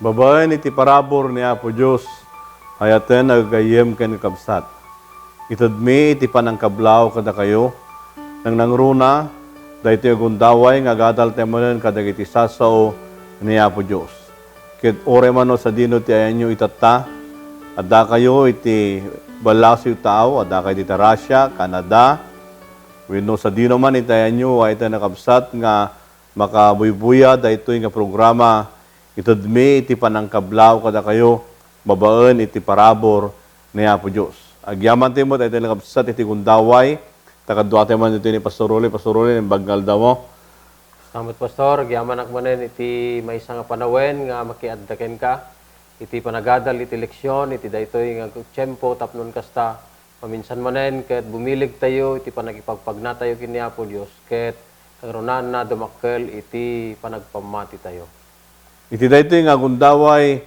Babaen iti parabor ni Apo Diyos, ayaten nagagayem ken kabsat. Itadmi iti panangkablaw kada kayo, nang nangruna, dahito yung gundaway nga gadal temonen kadag iti sasao ni Apo Diyos. Kit ore mano sa dino ti ayanyo itata, adda kayo iti balasiw tao, adda kayo iti Russia, Canada, wenno sa dino man iti ayanyo, ay ito nakabsat nga makabuybuya, dahito yung programa, itadmi iti panangkablaw kada kayo, babaen iti parabor ni Apo Diyos. Agyaman timot, ito nakabsat iti gundaway, takadwate man ito ni Pastor Ruli, ng bagal daw mo. Salamat, Pastor. Agyaman akmanen iti may nga panawen nga makiaddaken ka. Iti panagadal, iti leksyon, iti daytoy nga tiyempo, tapnon kasta. Paminsan manen, ket bumilig tayo, iti panagipagpagna tayo kini Apo Diyos, ket karonan na dumakkel, iti panagpamati tayo. Iti dayto nga gundaway,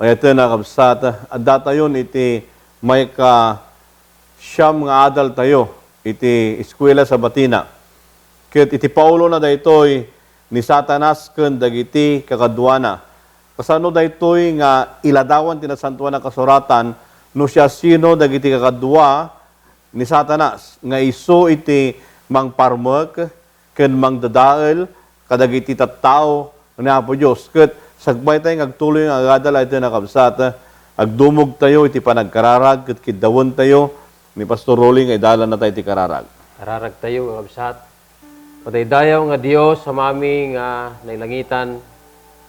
ito nakabsat, adda tayon iti may ka siyam nga adal tayo, iti eskwela sa Batina. Ket iti Paulo na daytoy ni Satanas ken dagiti kakadwana. Kasano daytoy nga iladawan tinasantuan na kasuratan no siya sino dagiti kakadwa ni Satanas nga isu iti mangparmek ken mangdadael kadagiti tattao ni Apo Diyos. Ket sagbay tayo agtuloy nga agadal iti nakabsat, agdumog tayo iti panagkararag ket kidawon tayo ni Pastor Rolling ay dalan na tayo iti kararag. Kararag tayo, kakabsat. Pataydayaw nga Dios sa mami nga nailangitan,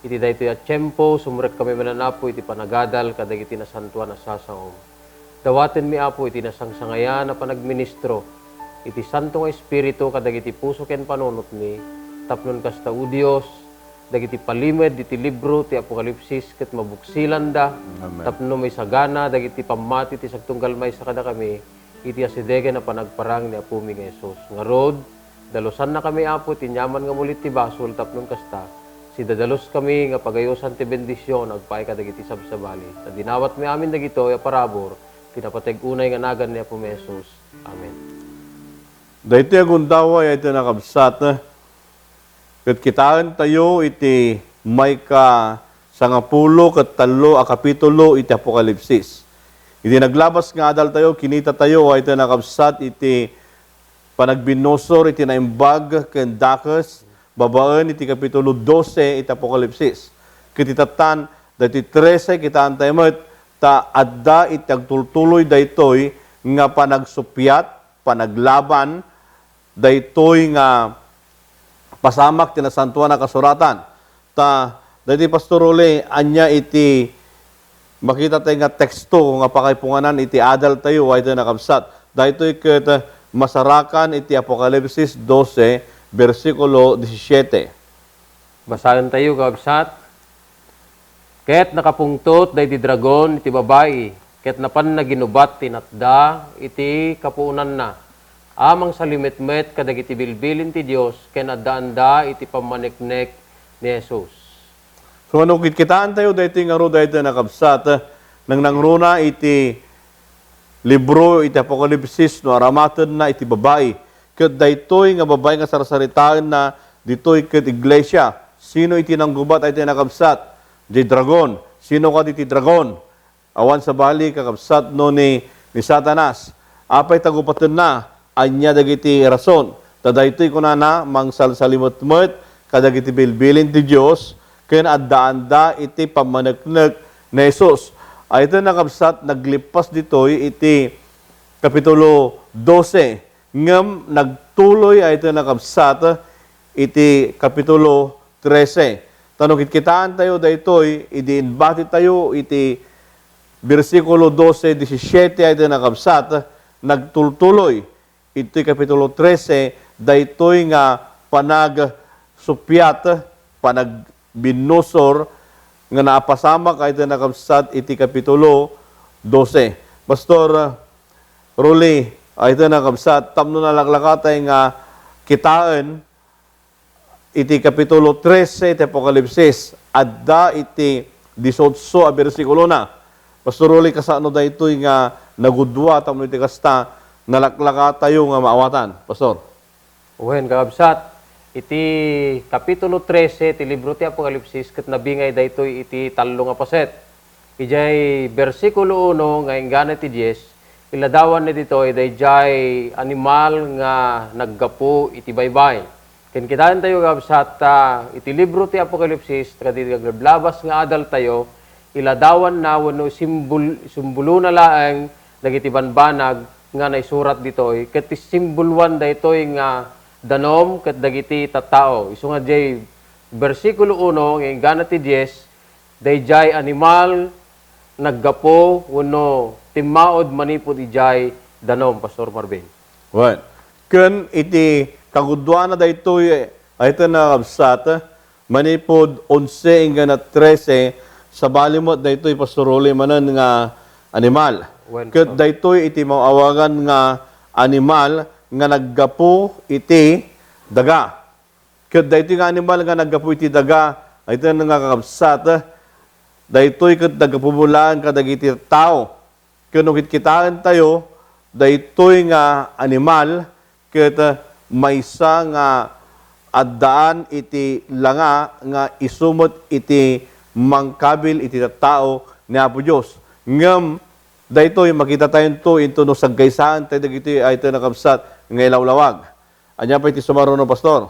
iti daytoy at tiyempo, sumurek kami mananapo, iti panagadal, kadag iti nasantuan na sasangom. Dawaten mi Apo, iti nasangsangayan na panagministro, iti santo nga espiritu, kadag iti puso ken panunot mi, tapnon kasta o Dios, dagiti palimed, iti libro, ti Apokalipsis, ket mabuksilan da, tapno may sagana, dagiti pamati, ti sagtunggal may sa kada kami, iti asidege na panagparang ni Apo mi nga Jesus. Nga rod, dalusan na kami Apo, tinyaman nga mulit ti basol, tapnon kasta, si dadalos kami nga pagayosan ti bendisyon, agpaay ka dagiti sabsabali. Sa dinawat mi amin dagito, ya parabor, pinapateg unay nga nagan ni Apo mi Jesus. Amen. Dayto yung gundaway ito nakabsat, ket kitaan tayo iti may ka sangapulo ket talo a kapitulo iti Apokalipsis. Iti naglabas nga adal tayo, kinita tayo ay ito nakabsat iti panagbinosor iti naimbag ken dakes, babaen iti kapitulo 12 iti Apokalipsis. Kititatan dati 13 kitaan tayo met ta adda iti agtultuloy daytoy nga panagsupyat, panaglaban daytoy nga pasamak tinasantuan na kasuratan. Ta, dati Pastor Role, anya iti makita tayo nga teksto nga pakaipunganan iti adal tayo ay ito nakabsat. Dahito ket masarakan iti Apokalipsis 12, versikulo 17. Basahan tayo, kabsat. Ket nakapungtot day ti dragon iti babae, ket napan na ginubat tinatda iti kapuunan na. Amang salimetmet kadag iti bilbilin ti Dios ken adda iti pamaneknek ni Jesus. So ano kitaan tayo dahito nga ro dahito nakabsat nang nangruna iti libro iti Apokalipsis no aramaten na iti babae. Ket daytoy nga babae nga sarsaritaan na ditoy ket iglesia. Sino iti nanggubat ay iti nakabsat? Di dragon. Sino ka iti dragon? Awan sa bali kakabsat no ni Satanas. Apay tagupaten na anya dagiti rason. Tadaytoy kunana mangsalsalimot-mot kadagiti bilbilin ti Dios ken adda-anda iti pamaneknek ni Jesus. Ay ito nakabsat naglipas ditoy iti kapitulo 12 ngem nagtuloy ay ito nakabsat iti kapitulo 13. Tanong kitaan tayo daytoy idi-inbati tayo iti versikulo 12 17 ay ito nakabsat nagtultuloy iti kapitulo 13, daytoy nga panagsupyat, panagbinosor, nga naapasamak ay ito nakabsat iti kapitulo 12. Pastor Ruli, ay ito nakabsat, tamno na laglakatay nga kitaan iti kapitulo 13 iti Apokalipsis, adda iti 18 a bersikulo na. Pastor Ruli, kasano daytoy nga nagudwa, tamno iti kasta, nalaklaka tayo nga maawatan. Pastor. Uwen, kakabsat. iti Kapitulo 13, ti libro ti Apokalipsis, ket nabingay daytoy iti tallo nga paset. Ijay versikulo 1, nga inggana ti 10, iladawan ni ditoy, dayjay animal nga naggapu iti baybay. Ken kitaan tayo gabsat iti libro ti Apokalipsis, kaditi gaglabas nga adal tayo, iladawan na wano simbolo na laeng dagiti banbanag nga naisurat ditoy, ket simboluan daytoy nga danom ket dagiti tattao. Isu nga jay bersikulo 1 nga inggana ti 10, dayjay animal naggapo wenno timmaod manipod ijay danom, Pastor Marvin. Right. Ken iti kagudwana daytoy ayta na kabsat manipod 11 inggana 13 sa balimot daytoy pastorole manan nga animal. Well, Ket daytoy iti mawawagan nga animal nga naggapu iti daga. Ket daytoy nga animal nga naggapu iti daga ayta nga kakabsat daytoy ket nagapubulaan kadagiti tao. Ken no kitaan tayo daytoy nga animal ket maysa nga addaan iti langa nga isumot iti mangkabil iti tao ni Apo Dios. Ngem daytoy makita tayo to into no sagkaysaan tayo dagiti ay ito nakabsat nga ilawlawag. Anya pa iti sumaruno, Pastor?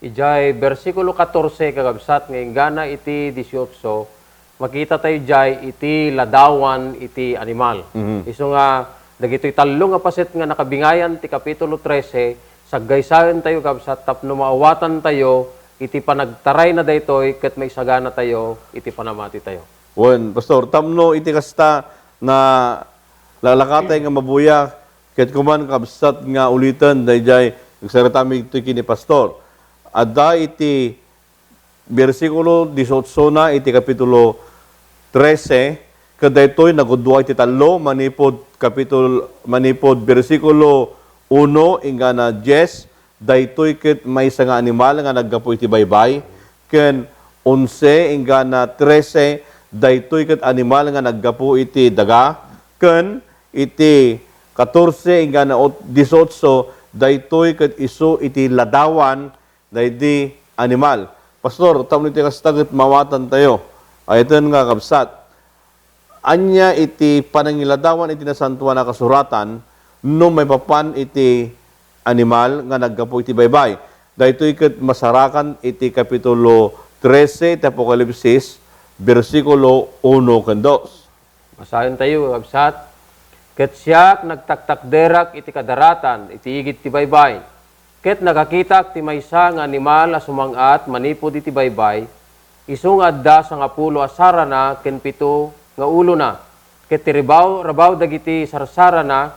Ijay bersikulo 14 kagabsat nga inggana iti 18, makita tayo jay iti ladawan iti animal. Isu nga dagitoy tallo nga paset nga nakabingayan ti Kapitulo 13, saggaysayan tayo kabsat tapno maawatan tayo iti panagtaray na daytoy ket may sagana tayo iti panamati tayo. Wen, Pastor, tamno iti kasta na lalakatay nga mabuya ket kuman kabsat nga ulitan dayjay nagsaritami iti kini Pastor. Adda iti bersikulo 18 na iti Kapitulo 13 ket daytoy nagudua iti tallo manipod bersikulo 1 ingana 10 daytoy ket maysa nga animal nga naggapu iti baybay ken 11 ingana 13 daytoy ket animal nga naggapu iti daga ken iti 14 ingana 18 daytoy ket isu iti ladawan daydi animal. Pastor, tamno iti kastaget mawatan tayo. Ayten nga kabsat. Anya iti panangiladawan iti nasantuan na kasuratan no may papan iti animal nga naggapu iti baybay. Daytoy ket masarakan iti Kapitulo 13 iti Apokalipsis bersikulo 1 ken 2. Masayon tayo kabsat. Ket siyak nagtaktakderak iti kadaratan iti igit ti baybay. Ket nakakitak ti maysa nga animal a sumangat manipod iti baybay. Isu nga adda sa nga pulo asara na ken 7 nga ulo na. Ket ti rabaw dagiti sarsara na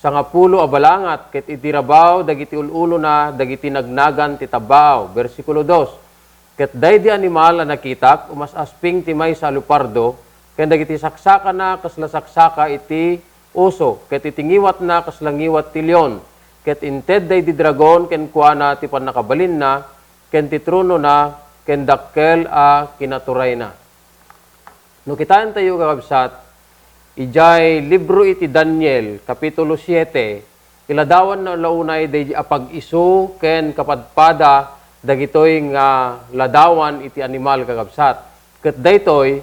sa nga pulo abalangat ket iti rabaw dagiti ululo na dagiti nagnagan ti tabaw. Bersikulo 2. Ket daydi animal a nakitak umas asping ti maysa lupardo ken dagiti saksaka na kasla saksaka iti uso ket itingiwat na kaslangiwat ti leon ket inted daydi dragon ken kuana ti pannakabalin na ken ti trono na ken dakkel a kinaturay na. No kitaan tayo kakabsat, ijay libro iti Daniel, Kapitulo 7, iladawan na launay day apag-isu ken kapadpada dagitoy nga ladawan iti animal kakabsat. Ket daytoy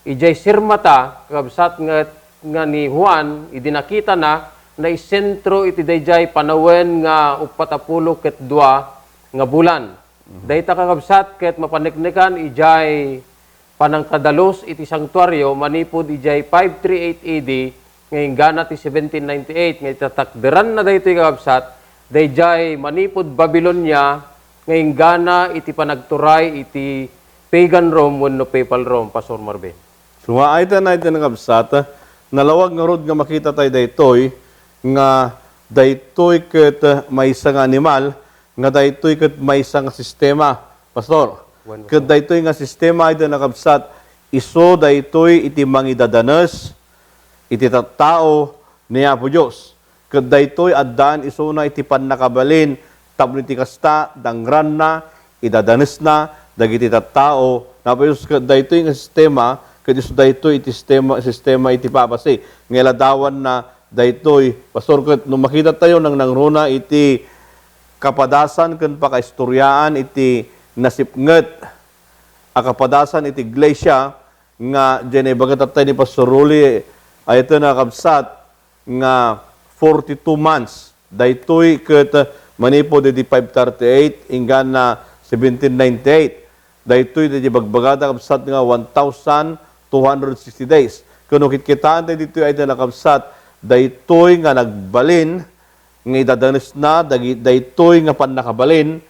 ijay sirmata kakabsat nga ni Juan idinakita na isentro iti dayjay panawen nga 40 ket 2 nga bulan. Dayta kakabsat ket mapaniknikan ijay panangkadalos iti sanktuaryo manipod ijay 538 AD nga inggana ti 1798 nga itatakderan na daytoy kakabsat dayjay manipod Babylonia nga inggana iti panagturay iti pagan Rome wenno papal Rome, Pastor Marvin. Sumaay ta na iti nakabsat nalawag nga rod nga makita tayo daytoy nga daytoy ket maysa nga animal nga daytoy ket maysa nga sistema, Pastor. Ket daytoy nga sistema iti nakabsat isu daytoy iti mangidadanes iti tattao ni Apo Dios. Ket daytoy addaan isu na iti pannakabalin tapno iti kasta dangran na idadanes na dagiti tattao napayos ket daytoy nga sistema ket isu daytoy iti sistema iti papasi nga ladawan na daytoy. Pastor, ket no makita tayo nang nangruna iti kapadasan ken pakaistoryaan iti nasipnget a kapadasan iti iglesia nga dyan ay bagat ni Pastor Ruli ay ito na kabsat nga 42 months daytoy ket manipod iti 538 inggan na 1798 daytoy iti bagbagada kabsat nga 1,260 days kuno kitkitaan tayo dito ay nakabsat daytoy nga nagbalin nga idadanes na daytoy nga panakabalin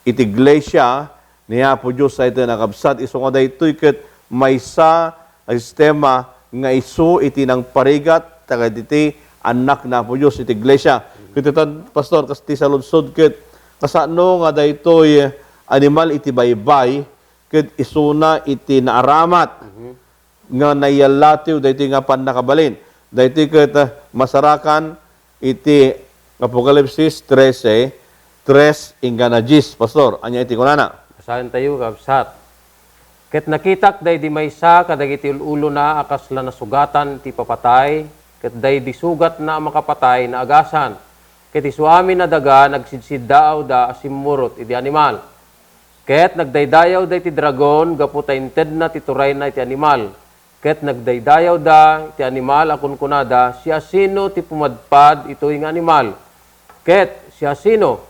iti iglesia niya po Diyos ay ito nakabsat iso nga daytoy ket maysa a sistema nga isu iti nang parigat tagad iti anak na po Diyos iti iglesia. Kititan pastor kasti sa lunsod ket kasano nga daytoy animal iti baybay ket isuna iti naaramat nga nayalatiw daytoy nga panakabalin. Daytoy ket masarakan iti Apokalipsis 13 ingana 10 pastor anya iti kunana. Kasahan tayo, kabsat. Ket nakitak day di maysa kadagiti ulo na akasla na sugatan ti papatay, ket day di sugat na makapatay na agasan. Ket isuami na daga nagsidsiddaaw da asimurot iti animal. Ket nagdaydayaw da iti dragon gaputa inted na tituray na iti animal. Ket nagdaydayaw da iti animal akun kunada siya sino ti pumadpad ito ing animal. Ket siya sino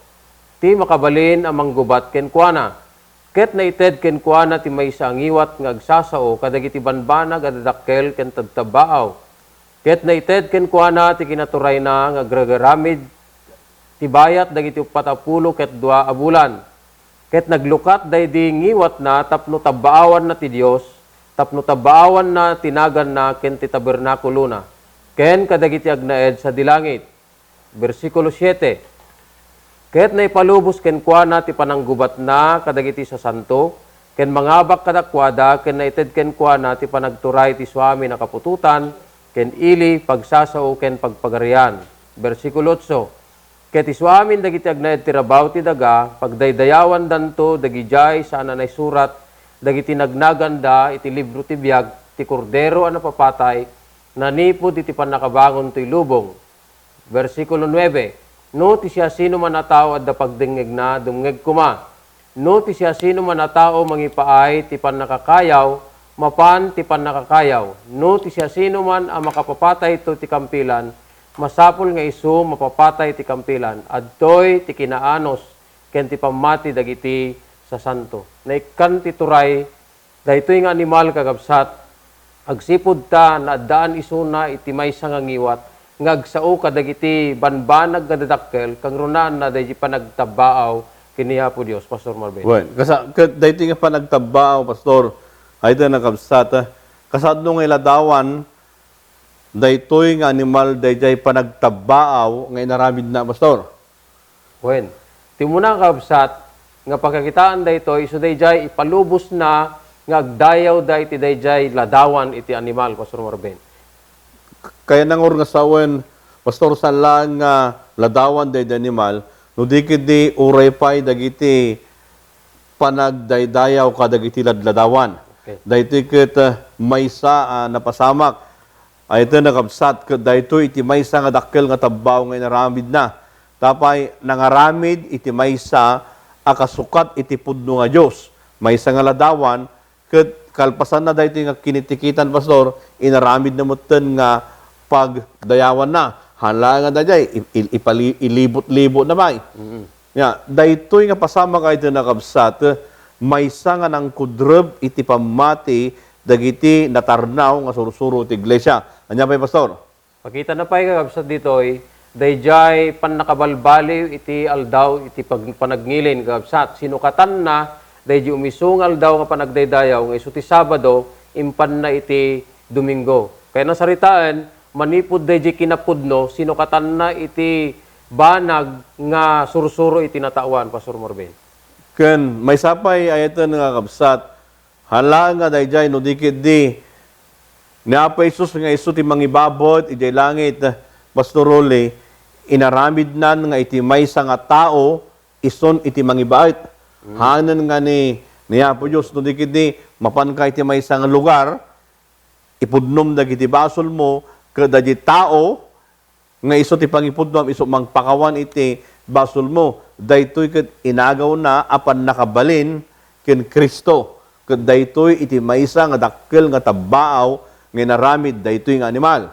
ti makabalin amang gubat ken kuana. Ket naited ken kuana ti maysa ang iwat nga agsasao kadagiti banbanag adadakkel ken tagtabaaw. Ket naited ken kuana ti kinaturay na nga agragaramid ti bayat dagiti 40 ket 2 a bulan. Ket naglukat daydi ngiwat na tapno tabbaawan na ti Dios, tapno tabbaawan na tinagan na ken ti tabernakulo na. Ken kadagiti agnaed sa dilangit. Bersikulo 7. Ket naipalubos ken kuana ti pananggubat na kadagiti sa santo, ken mangabak kadakwada, ken naited ken kuana ti panagturay ti suami na kapututan, ken ili pagsasao ken pagpagarian. Bersikulo 8. Ket ti suamin dagiti agnaed ti rabaw ti daga, pagdaydayawan danto dagijay sa ananay surat, dagiti nagnaganda iti libro ti biag, ti kordero a napapatay, nanipod iti panakabangon ti lubong. Bersikulo 9. No ti siya sino man na tao at dapagdingig na dumngeg kuma. No ti siya sino man na tao mangipaay ti panakakayaw, mapan ti panakakayaw. No ti siya sino man ang makapapatay ito ti kampilan, masapol nga isu mapapatay ti kampilan. Adtoy ti kinaanos ken ti pamati dagiti sa santo. Naikan ti turay, daytoy nga animal kagabsat, agsipod ta na daan isuna iti maysa nga ngiwat, ngagsao kadagiti banbanag kadadakkel kang runaan na dahi panagtabaaw kiniya po Dios Pastor Marben. Well, daytoy nga panagtabaaw pastor ay ito nakabsat kasado nga iladawan daytoy nga animal dayjay panagtabaaw nga inaramid na pastor. Wen, timuna kabsat nga pagkakitaan daytoy so dayjay ipalubos na nga agdayaw dayti dayjay ladawan iti animal Pastor Marben. Kaya nangur nga sawen, pastor sa lang nga ladawan day animal, no di kidi uray pay dagiti panagdaydayaw ka dagiti ladawan. Okay. Daytoy ket maysa napasamak. Ay ito nakabsat ket daytoy iti maysa nga dakkel nga tabbaw nga inaramid na. Tapay nangaramid iti maysa akasukat iti pudno nga Dios. Maysa nga ladawan ket kalpasan na daytoy nga kinitikitan pastor inaramid na moten nga pagdayawan na hala nga dayjay ilibot-libot na may ya daytoy nga pasama kay ito nakabsat maysa nga nang kudreb iti pamati dagiti natarnaw nga sursuro ti iglesia anya pay pastor Pakita na pay kagabsat ditoy dayjay panakabalbaliw iti aldaw iti panagnilin kagabsat sinukatan na dayjay umisungal daw nga panagdaydayaw nga isu ti Sabado impan na iti Domingo. Kaya nasaritaan manipud dayjay kinapudno sinukatan na iti banag nga sursuro iti natawan Pastor Marben. ken may sapay ayatan nga kabsat hala nga dayjay no dikit di niapa Isus nga isu ti mangibabot iti langit Pastor Role inaramid nan nga iti maysa nga tao ison iti mangibait hanan nga niya po Diyos no dikit di mapan ka iti maysa nga lugar ipudnom dagiti basol mo kada di tao nga iso ti pangipudnom iso mangpakawan iti basol mo. Daytoy ket inagaw na apan nakabalin ken Kristo. Ket daytoy iti maysa nga dakkel nga tabbaaw nga naramid daytoy nga animal.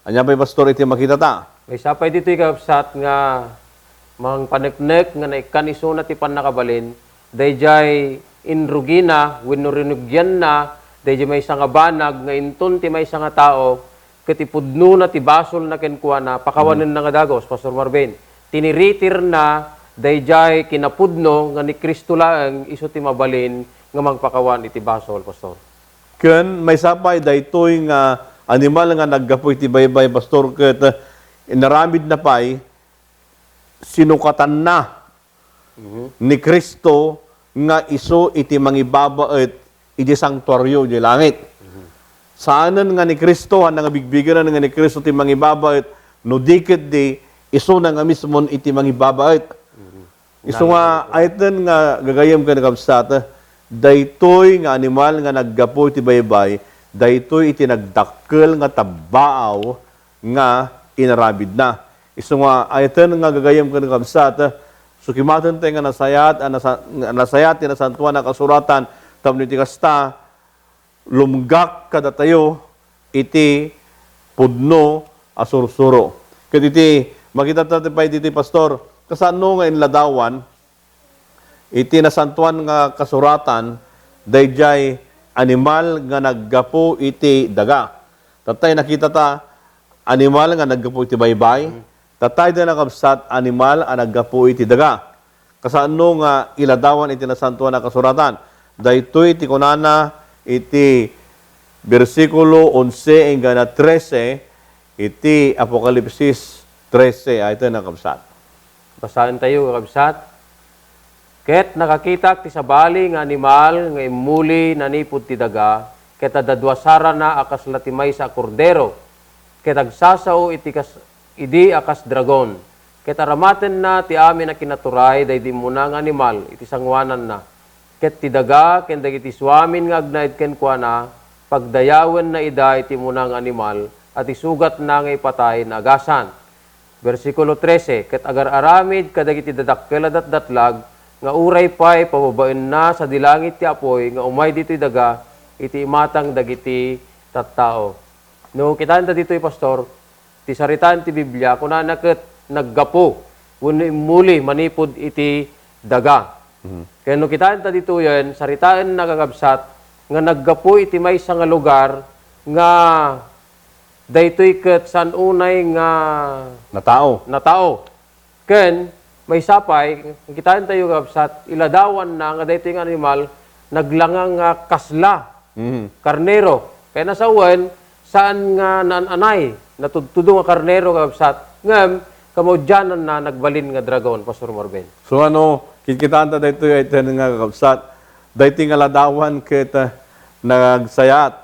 Anya pa'y pastor iti makita ta? May sapay dito ikabsat nga mang paneknek nga naikaniso na ti panakabalin, dayjay inrugina, winurinugyan na, dayjay may nga banag, nga inton ti may nga tao, katipudno na ti basol na kenkwa na, pakawanin na nga dagos, Pastor Marvin. Tiniritir na, dayjay kinapudno, nga ni Kristo lang, iso ti mabalin, nga magpakawan iti basol, Pastor. Ken may sapay daytoy nga animal nga naggapoy ti baybay pastor ket inaramid na pay sinukatan na ni Kristo nga iso iti mangibabaet iti sanktuaryo iti langit. Saanan nga ni Kristo nga bigbigan nga ni Kristo ti mangibabaet no diket di iso na nga mismon iti mangibabaet. Iso nga ayten nga gagayem ken kabsat daytoy nga animal nga naggapoy ti baybay, daytoy iti nagdakkel nga tabbaaw nga inarabid na. Isu nga ayten nga gagayem ken kabsat, sukimaten tay nga nasayat ti nasantuan nga kasuratan tapno iti kasta lumgak kada tayo iti pudno a sursuro. Ket iti makita ta pay diti pastor, kasano nga inladawan iti nasantuan nga kasuratan dayjay animal nga naggapo iti daga. Tatay nakita ta animal nga naggapo iti baybay. Tatay din nakabsat animal nga naggapo iti daga. Kasano nga iladawan iti nasantuan nga kasuratan. Daytoy iti kunana iti bersikulo 11 hanggang 13 iti Apokalipsis 13 ay ito nakabsat. Basahin tayo, kabsat. Ket nakakita ti sabali nga animal nga imuli nanipod ti daga, ket dadwasara na akas latimay sa kordero, ket agsasao idi akas dragon, ket aramaten na ti amin na kinaturay daydi muna nga animal iti sangwanan na, ket ti daga ken dagiti suamin nga agnaid ken kuana, pagdayawen na ida iti muna nga animal at isugat na nga ipatay na agasan. Versikulo 13, ket agar-aramid kadagiti dadakkel at datlag, nga uray pa'y pababaen na sa dilangit ti apoy, nga umay dito'y daga, iti imatang dagiti tattao. No, kitaan ta dito'y pastor, ti saritaan ti Biblia, kuna naket naggapo, kuno imuli manipod iti daga. Kaya no, kitaan ta dito yan, saritaan nagagabsat, nga naggapo iti may nga lugar, nga daytoy ket san unay nga natao. Ken may sapay, kitaan tayo kabsat, iladawan na nga daytoy nga animal, naglangang kasla, karnero. Kaya nasawan, saan nga naananay, natudtudong nga karnero kabsat, ngam, kamodyanan na nagbalin nga dragon, Pastor Marvin. So kikitaan ta daytoy ay nga kabsat, daytoy nga ladawan ket nagsayat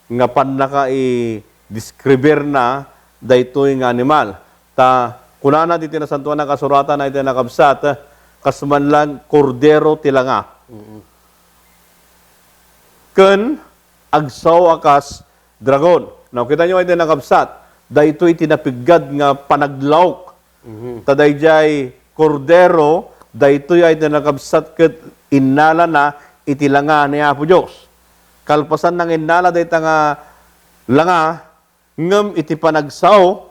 nga panaka i-describer na daytoy nga animal. Ta kunana diti nasantuan na kasuratan na iti nakabsat, kasmanlan kordero tilanga. Ken agsaw akas dragon. Now, kita nyo iti nakabsat, daytoy tinapigad nga panaglawk. Tadayjay kordero, daytoy ay nakabsat ket innala na itilanga ni Apo Dios. Kalpasan ng innala dayta nga langa, ngem iti panagsaw,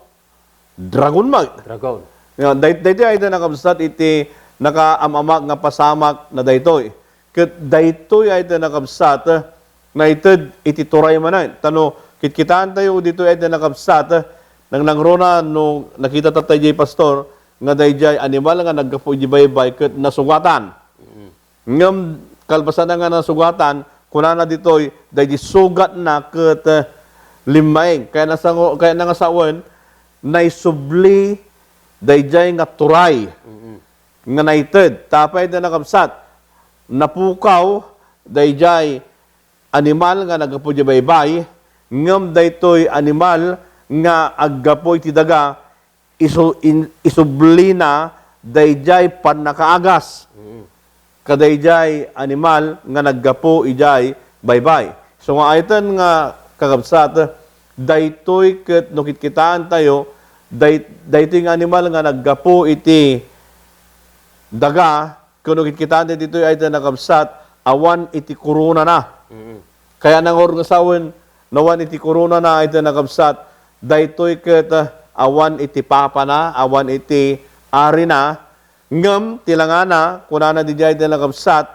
dragon mag. Dragon. Daytoy ay nakabsat iti nakaamamak nga pasamak na daytoy. Ket daytoy ay nakabsat na ited iti turay manan. Tano kitkitaan tayo dito ay nakabsat nang nangrona no nakita tatay jay pastor nga dayjay animal nga naggapo iti baybay ket nasugatan. Ngem kalpasan nga nasugatan kunana ditoy dayjay sugat na ket limaeng kaya nangasawen naisubli dayjay nga turay nga naited tapay na nakabsat napukaw dayjay animal nga naggapo iti baybay ngem daytoy animal nga aggapo iti daga isubli na dayjay panakaagas kadayjay animal nga naggapo ijay baybay. So nga ayten nga kakabsat daytoy ket no kitkitaan tayo daytoy nga animal nga naggapo iti daga, kuno kitante dito ay nakabsat, awan iti korona na. Kaya nang orgasawin, nawan iti korona na ay nakabsat, daytoy ket awan iti papa na, awan iti ari na, ngem tilangana, kunana di jay nakabsat,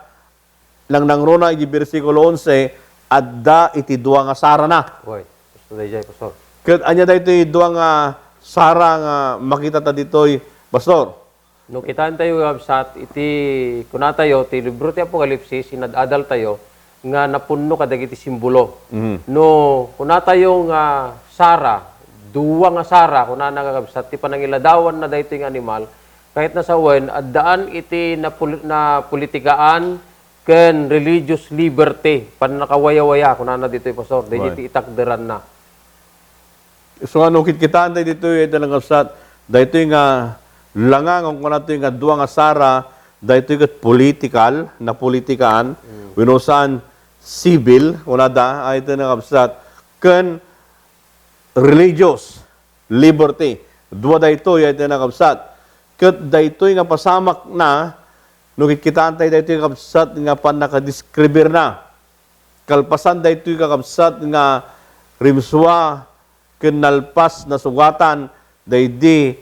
lang nangrona iti versikulo 11, adda iti duwa nga sara na. Uy, gusto na dyan, Pastor. Ket anya daytoy duwa nga sara nga makita ta ditoy, Pastor. No, kitaan tayo sa iti kuna tayo ti libro ti Apokalipsis sinadadal tayo nga napunno kadagiti simbolo. No, kuna tayo nga Sara, duwa nga Sara kuna nagakabsat ti panangiladawan na daytoy nga animal kahit na sawen addaan iti na politikaan ken religious liberty pan nakawaya-waya kuna na ditoy Pastor. Daytoy itakderan na. So ano kitkitaan tayo dito ay talangkapsat, dahito nga langang kung nato nga duwa nga sara, dahito kat political, na politikaan, winusan civil, unada, ay ito nakapsat, ken religious liberty. Dua dahito ay ito nakapsat. Kat dahito nga pasamak na, nung kitkitaan tayo dahito nga kapsat, nga pan nakadescriber na. Kalpasan dahito nga kapsat, nga rimswa, kinalpas na sugatan daydi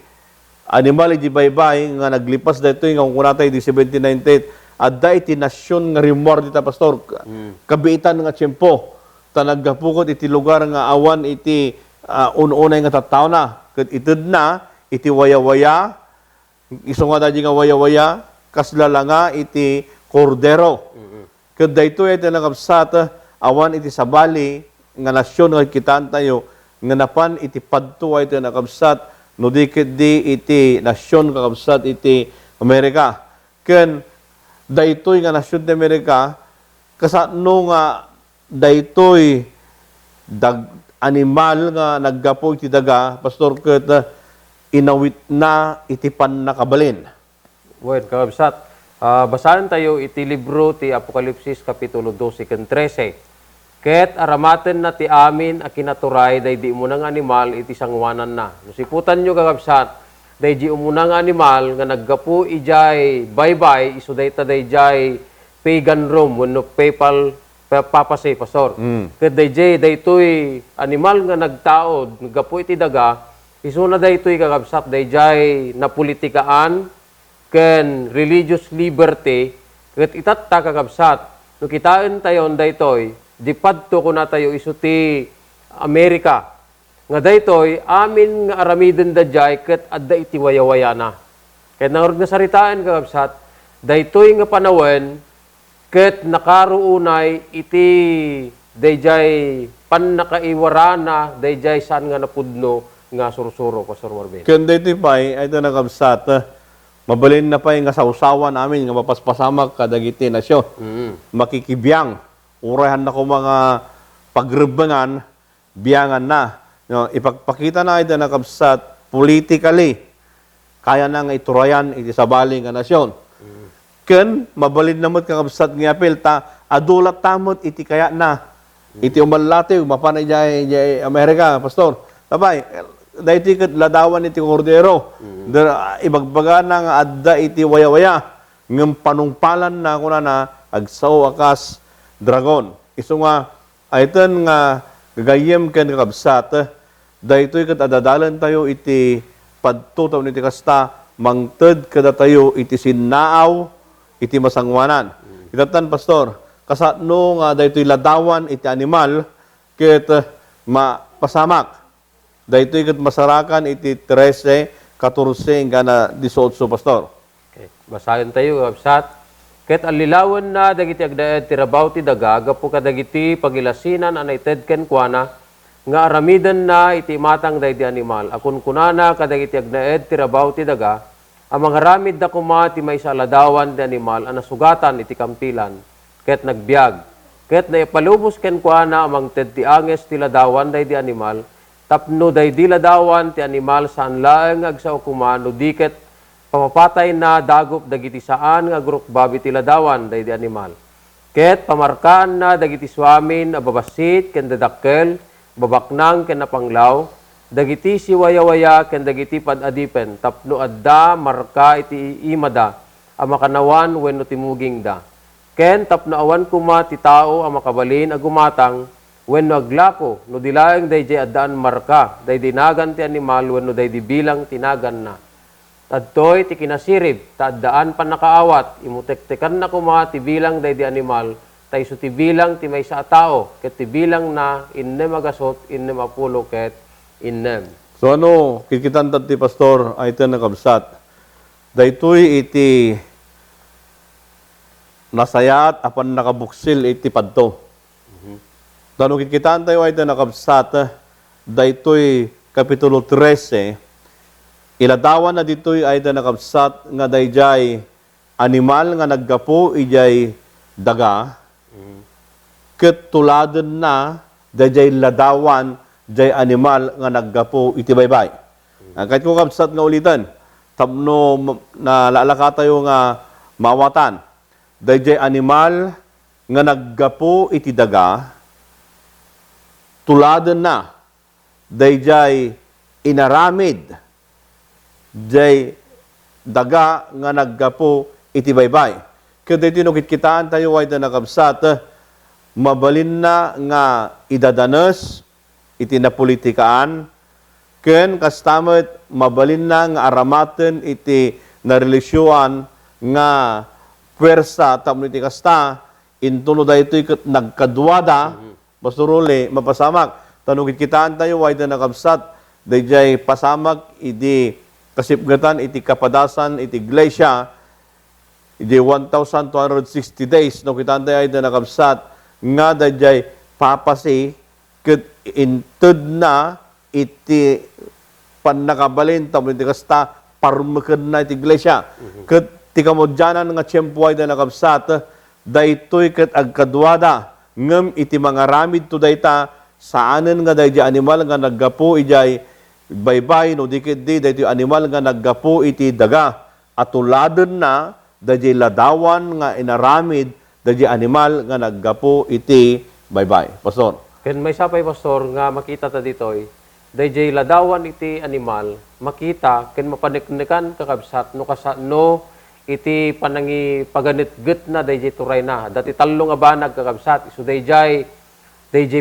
animal di baybay nga naglipas dayto nga kung kunatay di 1798 adda iti nasyon nga rimor dita Pastor kabiitan nga tiyempo ta naggapukot iti lugar nga awan iti ununay nga tattaw na ket ited na iti waya-waya isu nga dadyi nga waya-waya kaslala nga iti kordero ket dayto iti nakapsat awan iti sabali nga nasyon nga kitaan tayo nga napan iti padto ay iti nakabsat no dikit di iti nasyon kakabsat iti Amerika. Ken daytoy nga nasyon ti Amerika kasano nga daytoy animal nga naggapo iti daga Pastor ket inawit na iti pannakabalin. Well, kakabsat, basahan tayo iti libro ti Apokalipsis Kapitulo 12 ken 13. Ket aramaten na ti amin a kinaturay day di umunang animal iti sangwanan na. Nusiputan nyo kakabsat, day di umunang animal nga naggapu ijay baybay, iso day ta day jay pagan Rome, wenno papasay, Pastor. Ket day jay day to'y animal nga nagtaod, naggapu iti daga, iso na day to'y kakabsat, day jay napolitikaan, ken religious liberty, ket itatta kakabsat, no kitaan tayon day to'y, di padto ko na tayo isuti Amerika. Nga daytoy amin nga aramiden da jay ket adda iti waya-waya na. Ket nangurog nga saritaan kakabsat, daytoy nga panawen ket nakaruunay iti dayjay pannakaiwarana dayjay saan nga napudno nga sursuro Pastor Marvin. Ken daytoy pay ay ito nakabsat mabalin na pay nga sausawan namin nga mapaspasamak kadagiti nasyon. Makikibiyang urahan na ko mga pagrebangan, biyangan na. No, ipagpakita na ito nakabsat politically, kaya na nga iturayan iti sabaling nga nasyon. Ken, mabalin namot kakabsat nga apel, adulat tamot iti kaya na. Iti umalati, mapanay jay Amerika, Pastor. Tabay, dahiti kat ladawan iti kordero. Ibagbaga na nga adda iti waya-waya. Ngam panungpalan na kuna na, agsaw akas, dragon. Iso nga, aytan nga gagayem ken kakabsat, daytoy ket adadalan tayo iti padto iti kasta, mangted kada tayo iti sinnaaw, iti masangwanan. Itatan, Pastor, kasano nga daytoy ladawan iti animal, ket mapasamak. Daytoy ket masarakan iti 13, 14, gana 18, Pastor. Okay. Basahin tayo, kakabsat. Ket alilawan na dagiti agdaed tirabaw ti daga gapu kadagiti pagilasinan anaited ken kuana nga aramidan na iti matang daydi animal akun kunana kadagiti agdaed tirabaw ti daga amang aramid da kuma ti maysa aladawan ti animal ana sugatan iti kampilan ket nagbiag ket naipalubos ken kuana amang ted ti anges ti ladawan daydi animal tapno daydi ladawan ti animal saan laeng agsa kuma no diket pamapatay na dagop dagiti saan nga gruk babi ti ladawan daydi animal. Ket pamarkaan na dagiti swamin a babasit ken dadakkel, babaknang ken napanglaw, dagiti siwaya-waya ken dagiti padadipen tapno adda marka iti imada ang makanawan wenno timuging da. Ken tapno awan kuma ti tao ang makabalin agumatang wenno aglako no dilaeng dayjay addaan marka day dinagan ti animal wenno day di bilang tinagan na. Tadtoy ti kinasirib ta addaan pan nakaawat imutektekan na kuma ti bilang day di animal tay so ti bilang ti maysa a tao ket ti bilang na innem agasot innem apulo ket innem. So ano, kikitan ti pastor ay ito nakabsat. Daytoy iti nasayat apan nakabuksil iti padto. Dano kikitaan tayo ay ito nakabsat. Daytoy Kapitulo 13. Iladawan na ditoy ay ito nakabsat nga dayjay animal nga naggapo ijay daga. Ket tuladen na dayjay ladawan jay animal nga naggapo iti baybay. Kahit ko kabsat nga ulitan, tapno na lalaka tayo nga mawatan. Dayjay animal nga naggapo iti daga, tuladen na, dayjay inaramid, jay daga nga naggapo iti baybay. Kaya dito nukit-kitaan tayo ay nakabsat, mabalin na nga idadanes, iti napolitikaan, ken kastamot mabalin na nga aramaten iti narelisyoan nga pwersa tapno iti kasta, intuno da ito'y nagkadwada, basuruli, mapasamak. Tanong kitaan tayo, ay na nakabsat, dayjay pasamak, iti kasipgatan, iti kapadasan, iti iglesia, iti 1,260 days, no kitaan tayo, ay na nakabsat, nga dayjay papasi, ket intud na iti panakabalin tapno iti kasta parmeken na iti iglesia. Ket ti kamudyanan nga tiyempo ay nakabsat daytoy ket agkadwada ngem iti mangaramid to dayta saanen nga dayjay animal nga naggapo ijay baybay no dikit di daytoy animal nga naggapo iti daga atuladen na dayjay ladawan nga inaramid dayjay animal nga naggapo iti baybay. Pastor. Ken may sapay pastor nga makita ta ditoy, dayjay ladawan iti animal, makita ken mapaniknikan kakabsat no iti panangi paganitget na dayjay turay na. Dati tallo nga banag kakabsat isu dayjay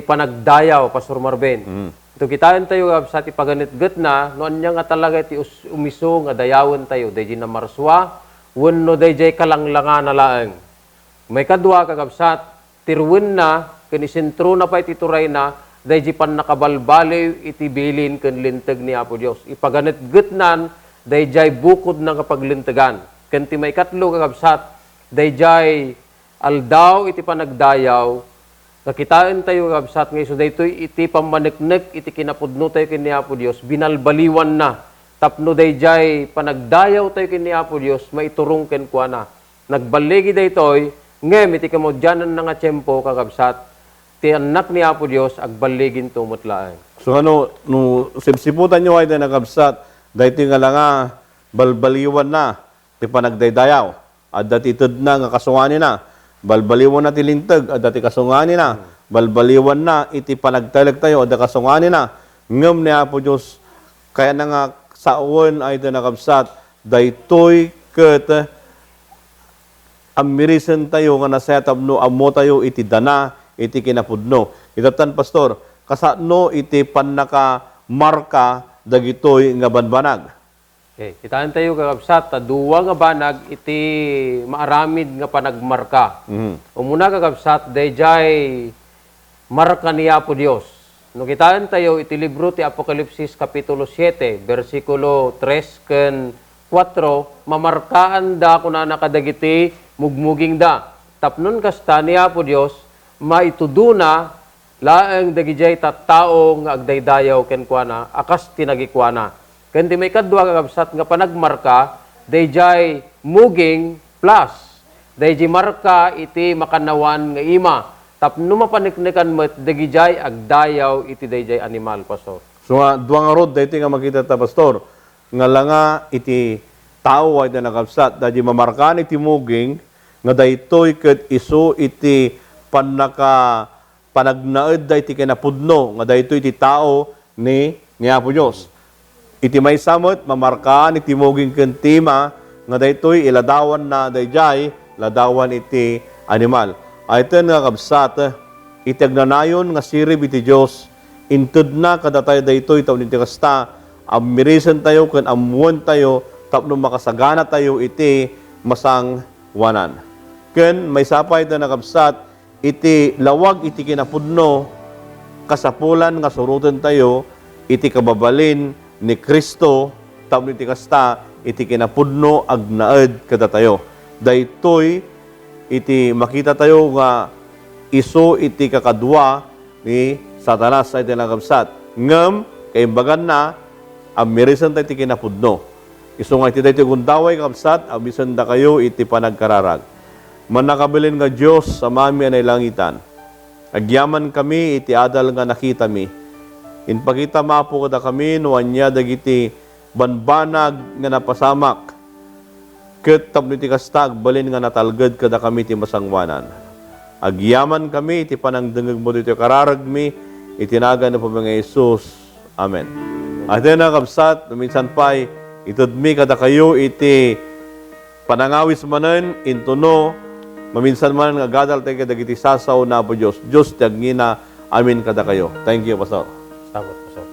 panagdayaw pastor Marben. Ito kitaan tayo kakabsat ipaganitget na no anya nga talaga iti umiso nga dayawon tayo dayjay na marswa wenno dayjay kalanglangan na laeng. May kadwa kakabsat tirwen na ken isentro na pa iti turay na dayjay pan nakabalbaliw iti bilin ken linteg ni Apo Dios. Ipaganitgetnan dayjay bukod ng kapaglintegan. Ken ti may katlo kakabsat dayjay aldaw iti panagdayaw kakitaan tayo kakabsat nga isu daytoy iti pamaniknek iti kinapudno tayo ken ni Apo Dios binalbaliwan na tapno dayjay panagdayaw tayo ken ni Apo Dios maiturong ken kuana. Nagbaligi daytoy ngem iti kamudyanan nga tiyempo kakabsat ti anak ni Apo Dios agbaligin tumutlaeng. So ano, no sipsiputan nyo ay nakabsat, dahito nga lang balbaliwan na, ti panagdaydayaw, at dati itod na nga kasungani na, balbaliwan na ti lintag, at dati kasungani na, balbaliwan na, iti panagtalag tayo, at kasungani na, ngam ni Apo Dios, kaya na nga sa uwan ay nakabsat, daytoy ket amirisan tayo nga nasetab no amo tayo iti dana, iti kinapudno. Itatan, pastor, kasano iti panaka marka dagitoy nga banbanag? Okay, kitaan tayo kakabsat, duwa nga banag iti maaramid nga panagmarka. Umuna kakabsat, dayjay marka ni Apo Dios. No kitaan tayo iti libro ti Apokalipsis Kapitulo 7, versikulo 3 ken 4, mamarkaan da kuna nakadagiti mugmuging da. Tapnon kasta ni Apo Dios, maituduna laeng dagijay tattao nga agdaydayaw ken kuana akas tinagikuana. Ken di may kadwa kakabsat nga panagmarka dayjay muging plus dayjay marka iti makanawan nga ima tapno mapaniknikan met dagijay agdayaw iti dayjay animal pastor. So nga duwa nga rod daytoy nga makita ta pastor nga langa iti tao ay nakabsat dayjay mamarkaan iti muging nga daytoy ket isu iti panagnaed da iti kinapudno nga daytoy iti tao ni Apo Dios. Iti may samot mamarkaan iti muging ken tima nga daytoy iladawan na dayjay ladawan iti animal. Ayten nga kabsat, iti agnanayon nga sirib iti Dios inted na kada tayo daytoy taon iti kasta amirisan tayo ken amuan tayo tapno makasagana tayo iti masang wanan. Ken may sapay ta nakabsat iti lawag iti kinapudno kasapulan nga suruten tayo iti kababalin ni Kristo tapno iti kasta iti kinapudno agnaed kada tayo. Daytoy iti makita tayo nga iso iti kakadwa ni Satanas ay tinagabsat. Ngem kaimbagan na amirisan tayo iti kinapudno. Iso nga iti daytoy gundaway kabsat abisan da kayo iti panagkararag. Manakabilin nga Dios sa mami anay langitan. Agyaman kami iti adal nga nakita mi. Inpakita mapo kada kami no anya dagiti banbanag nga napasamak. Ket tapno iti kasta agbalin nga natalged kada kami iti masangwanan. Agyaman kami iti panangdengeg mo dito kararag mi itinaga na po mga Jesus. Amen. At yan ang kabsat, minsan pa'y itudmi kada kayo iti panangawis manen intuno maminsan man nga gadal tayo kadagiti sasaw na po Diyos. Diyos tiagngina amin kada kayo. Thank you, Pastor. Salamat, Pastor.